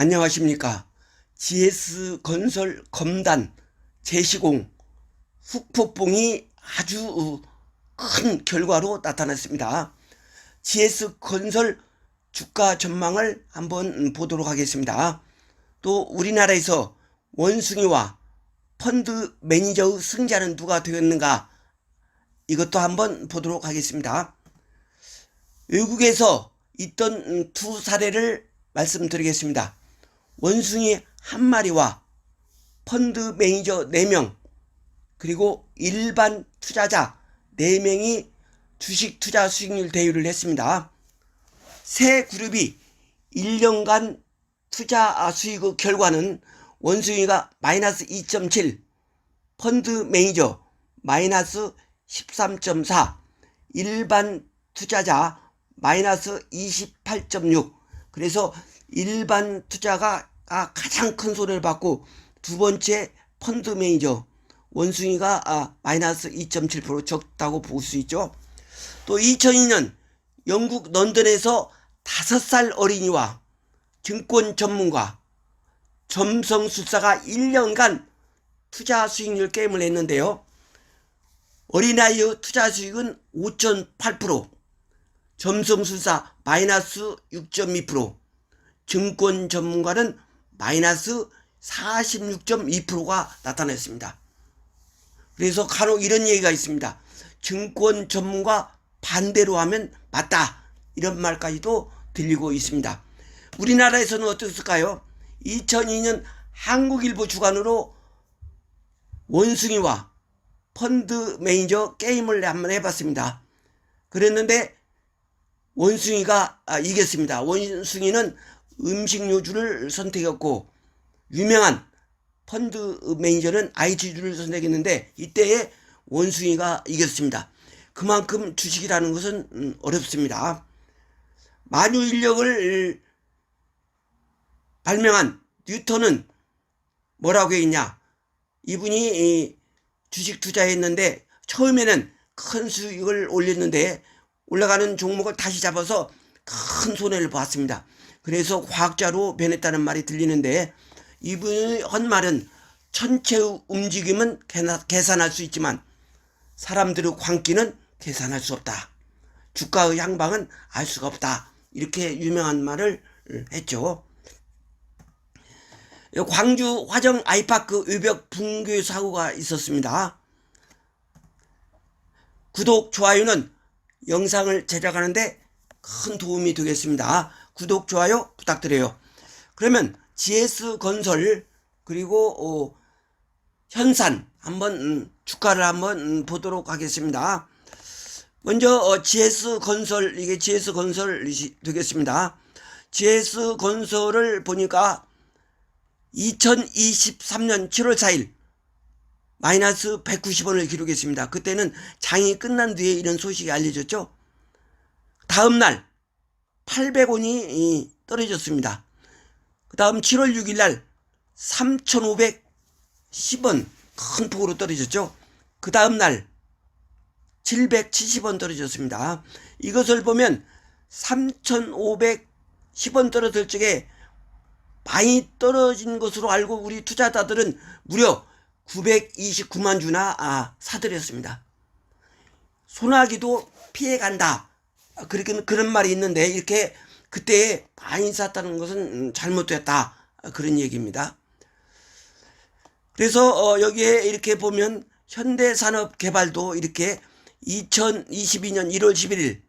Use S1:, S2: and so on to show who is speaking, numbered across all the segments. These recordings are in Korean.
S1: 안녕하십니까. GS건설 검단 재시공 후폭풍이 아주 큰 결과로 나타났습니다. GS건설 주가 전망을 한번 보도록 하겠습니다. 또 우리나라에서 원숭이와 펀드 매니저의 승자는 누가 되었는가, 이것도 한번 보도록 하겠습니다. 외국에서 있던 두 사례를 말씀드리겠습니다. 원숭이 한 마리와 펀드 매니저 4명, 그리고 일반 투자자 4명이 주식 투자 수익률 대유를 했습니다. 세 그룹이 1년간 투자 수익의 결과는 원숭이가 마이너스 2.7, 펀드 매니저 마이너스 13.4, 일반 투자자 마이너스 28.6. 그래서 일반 투자가 가장 큰 손해를 받고, 두 번째 펀드 매니저 원숭이가 마이너스 2.7% 적다고 볼 수 있죠. 또 2002년 영국 런던에서 5살 어린이와 증권 전문가 점성술사가 1년간 투자 수익률 게임을 했는데요. 어린아이의 투자 수익은 5.8%, 점성술사 마이너스 6.2%, 증권 전문가는 마이너스 46.2%가 나타났습니다. 그래서 간혹 이런 얘기가 있습니다. 증권 전문가 반대로 하면 맞다, 이런 말까지도 들리고 있습니다. 우리나라에서는 어땠을까요? 2002년 한국일보 주간으로 원숭이와 펀드 매니저 게임을 한번 해봤습니다. 그랬는데 원숭이가 이겼습니다. 원숭이는 음식료주를 선택했고, 유명한 펀드 매니저는 IT주를 선택했는데 이때에 원숭이가 이겼습니다. 그만큼 주식이라는 것은 어렵습니다. 만유인력을 발명한 뉴턴은 뭐라고 했냐? 이분이 주식 투자했는데 처음에는 큰 수익을 올렸는데 올라가는 종목을 다시 잡아서 큰 손해를 봤습니다. 그래서 과학자로 변했다는 말이 들리는데, 이분이 한 말은 천체의 움직임은 계산할 수 있지만 사람들의 광기는 계산할 수 없다. 주가의 향방은 알 수가 없다. 이렇게 유명한 말을 했죠. 광주 화정 아이파크 외벽 붕괴 사고가 있었습니다. 구독, 좋아요는 영상을 제작하는데 큰 도움이 되겠습니다. 구독, 좋아요 부탁드려요. 그러면 GS건설 그리고 현산 한번 주가를 한번 보도록 하겠습니다. 먼저 GS건설, 이게 GS건설이 되겠습니다. GS건설을 보니까 2023년 7월 4일 마이너스 190원을 기록했습니다. 그때는 장이 끝난 뒤에 이런 소식이 알려졌죠. 다음날 800원이 떨어졌습니다. 그 다음 7월 6일날 3,510원 큰 폭으로 떨어졌죠. 그 다음날 770원 떨어졌습니다. 이것을 보면 3,510원 떨어질 적에 많이 떨어진 것으로 알고 우리 투자자들은 무려 929만 주나 사들였습니다. 소나기도 피해간다, 그렇게 그런 말이 있는데, 이렇게 그때 많이 샀다는 것은 잘못됐다, 그런 얘기입니다. 그래서 여기에 이렇게 보면 현대산업개발도 이렇게 2022년 1월 11일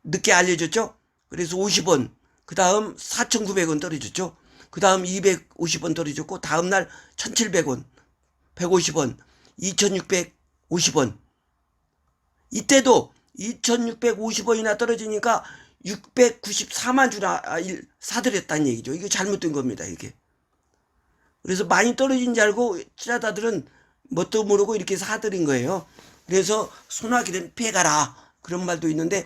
S1: 늦게 알려졌죠. 그래서 50원, 그 다음 4,900원 떨어졌죠. 그 다음 250원 떨어졌고, 다음날 1,700원, 150원, 2,650원. 이때도 2,650원이나 떨어지니까 694만 주나 사들였다는 얘기죠. 이게 잘못된 겁니다, 이게. 그래서 많이 떨어진 줄 알고 투자자들은 뭣도 모르고 이렇게 사들인 거예요. 그래서 소나기는 피해가라, 그런 말도 있는데,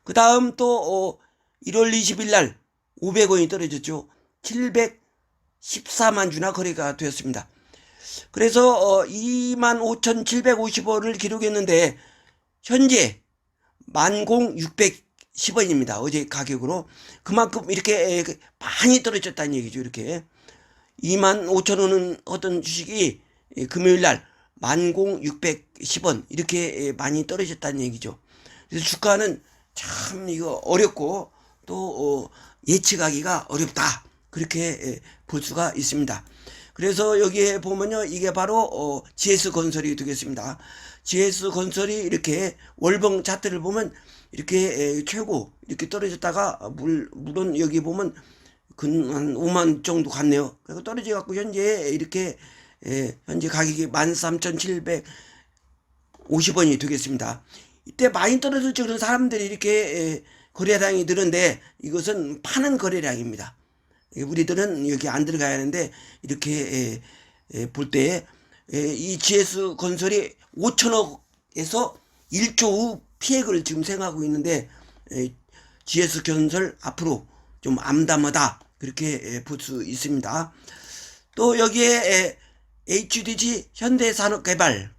S1: 그 다음 또 1월 20일 날 500원이 떨어졌죠. 714만 주나 거래가 되었습니다. 그래서 25,750원을 기록했는데 현재 10,600 10원입니다. 어제 가격으로. 그만큼 이렇게 많이 떨어졌다는 얘기죠. 이렇게 25,000원은 어떤 주식이 금요일 날 10,610원 이렇게 많이 떨어졌다는 얘기죠. 그래서 주가는 참 이거 어렵고 또 예측하기가 어렵다. 그렇게 볼 수가 있습니다. 그래서 여기에 보면요, 이게 바로 GS건설이 되겠습니다. GS건설이 이렇게 월봉 차트를 보면 이렇게 최고 이렇게 떨어졌다가 물론 여기 보면 한 5만 정도 갔네요. 그리고 떨어져 갖고 현재 이렇게 현재 가격이 13,750원이 되겠습니다. 이때 많이 떨어졌죠. 그런 사람들이 이렇게 거래량이 늘은데 이것은 파는 거래량입니다. 우리들은 여기 안 들어가야 하는데 이렇게 볼 때 이 GS건설이 5천억에서 1조 피해를 지금 생각하고 있는데 GS건설 앞으로 좀 암담하다 그렇게 볼 수 있습니다. 또 여기에 HDG 현대산업개발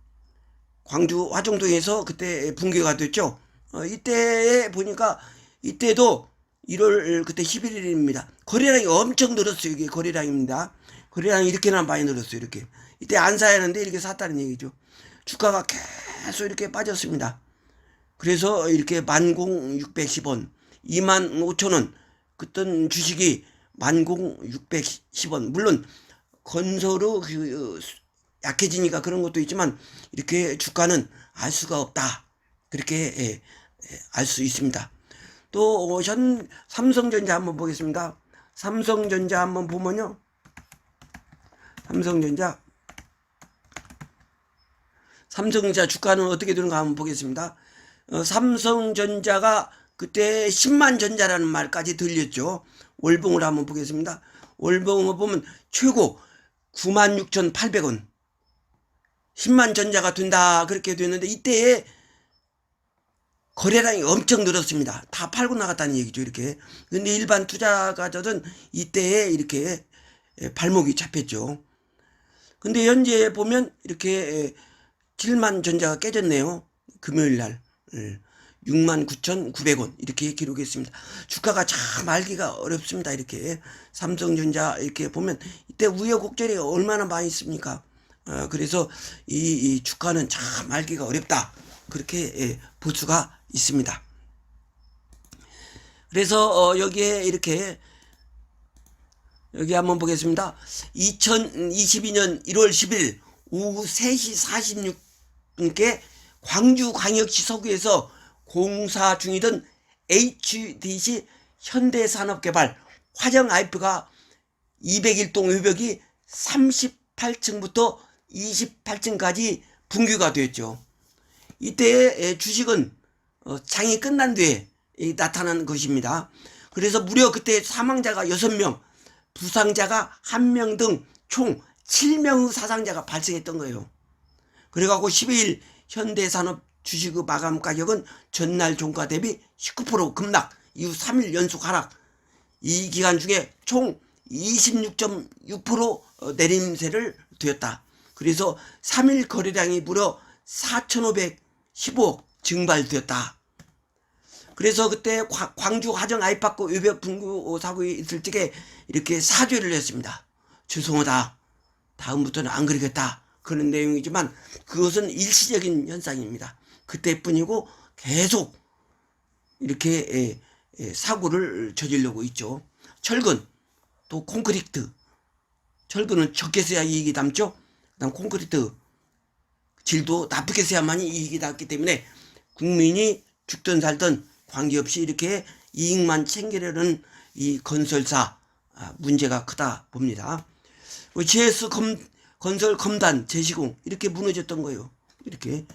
S1: 광주 화정동에서 그때 붕괴가 됐죠. 이때 보니까 이때도 1월 그때 11일입니다. 거래량이 엄청 늘었어요. 이게 거래량입니다. 거래량이 이렇게나 많이 늘었어요. 이렇게 이때 안 사야 하는데 이렇게 샀다는 얘기죠. 주가가 계속 이렇게 빠졌습니다. 그래서 이렇게 10,610원 25,000원 그땐 주식이 10,610원 물론 건설로 약해지니까 그런 것도 있지만 이렇게 주가는 알 수가 없다. 그렇게 알 수 있습니다. 또 삼성전자 한번 보겠습니다. 삼성전자 한번 보면요. 삼성전자 주가는 어떻게 되는가 한번 보겠습니다. 삼성전자가 그때 10만 전자라는 말까지 들렸죠. 월봉을 한번 보겠습니다. 월봉을 보면 최고 96,800원 10만 전자가 된다 그렇게 됐는데 이때에 거래량이 엄청 늘었습니다. 다 팔고 나갔다는 얘기죠. 이렇게. 근데 일반 투자가들은 이때에 이렇게 발목이 잡혔죠. 근데 현재 보면 이렇게 7만 전자가 깨졌네요. 금요일 날 69,900원 이렇게 기록했습니다. 주가가 참 알기가 어렵습니다. 이렇게 삼성전자 이렇게 보면 이때 우여곡절이 얼마나 많이 있습니까? 그래서 이 주가는 참 알기가 어렵다. 그렇게 볼 수가 있습니다. 그래서 여기에 이렇게 여기 한번 보겠습니다. 2022년 1월 10일 오후 3시 46분께 광주광역시 서구에서 공사 중이던 HDC 현대산업개발 화정 IP가 201동 외벽이 38층부터 28층까지 붕괴가 되었죠. 이때 주식은 장이 끝난 뒤에 나타난 것입니다. 그래서 무려 그때 사망자가 6명, 부상자가 1명 등 총 7명의 사상자가 발생했던 거예요. 그래갖고 12일 현대산업 주식의 마감 가격은 전날 종가 대비 19% 급락, 이후 3일 연속 하락, 이 기간 중에 총 26.6% 내림세를 되었다. 그래서 3일 거래량이 무려 4,515억 증발되었다. 그래서 그때 광주 화정 아이파크 외벽 붕괴 사고가 있을 적에 이렇게 사죄를 했습니다. 죄송하다. 다음부터는 안 그러겠다. 그런 내용이지만 그것은 일시적인 현상입니다. 그때뿐이고 계속 이렇게 사고를 저지르고 있죠. 철근 또 콘크리트, 철근은 적게 써야 이익이 남죠. 그다음 콘크리트 질도 나쁘게 써야만이 이익이 남기 때문에 국민이 죽든 살든 관계없이 이렇게 이익만 챙기려는 이 건설사 문제가 크다 봅니다. GS건설 검단 제시공 이렇게 무너졌던 거예요. 이렇게.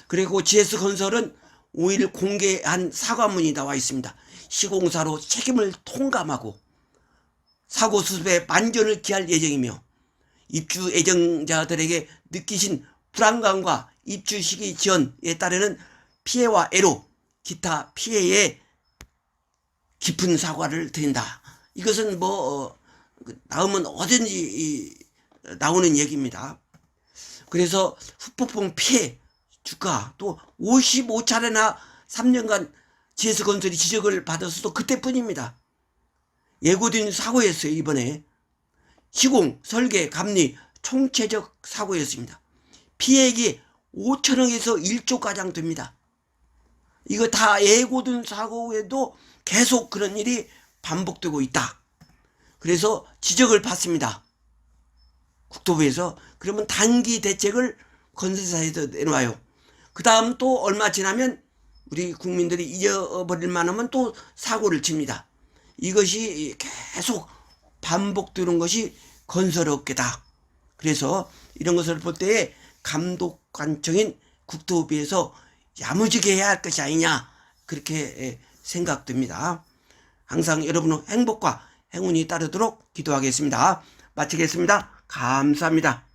S1: 그리고 GS건설은 5일 공개한 사과문이 나와 있습니다. 시공사로 책임을 통감하고 사고 수습에 만전을 기할 예정이며 입주 예정자들에게 느끼신 불안감과 입주 시기 지연에 따르는 피해와 애로 기타 피해에 깊은 사과를 드린다. 이것은 나오면 어딘지 나오는 얘기입니다. 그래서 후폭풍 피해 주가 또 55차례나 3년간 GS건설이 지적을 받았어도 그때뿐입니다. 예고된 사고였어요. 이번에 시공, 설계, 감리 총체적 사고였습니다. 피해액이 5천억에서 1조가량 됩니다. 이거 다 예고된 사고 후에도 계속 그런 일이 반복되고 있다. 그래서 지적을 받습니다. 국토부에서. 그러면 단기 대책을 건설사에서 내놓아요. 그 다음 또 얼마 지나면 우리 국민들이 잊어버릴 만하면 또 사고를 칩니다. 이것이 계속 반복되는 것이 건설업계다. 그래서 이런 것을 볼 때에 감독관청인 국토부에서 야무지게 해야 할 것이 아니냐, 그렇게 생각됩니다. 항상 여러분의 행복과 행운이 따르도록 기도하겠습니다. 마치겠습니다. 감사합니다.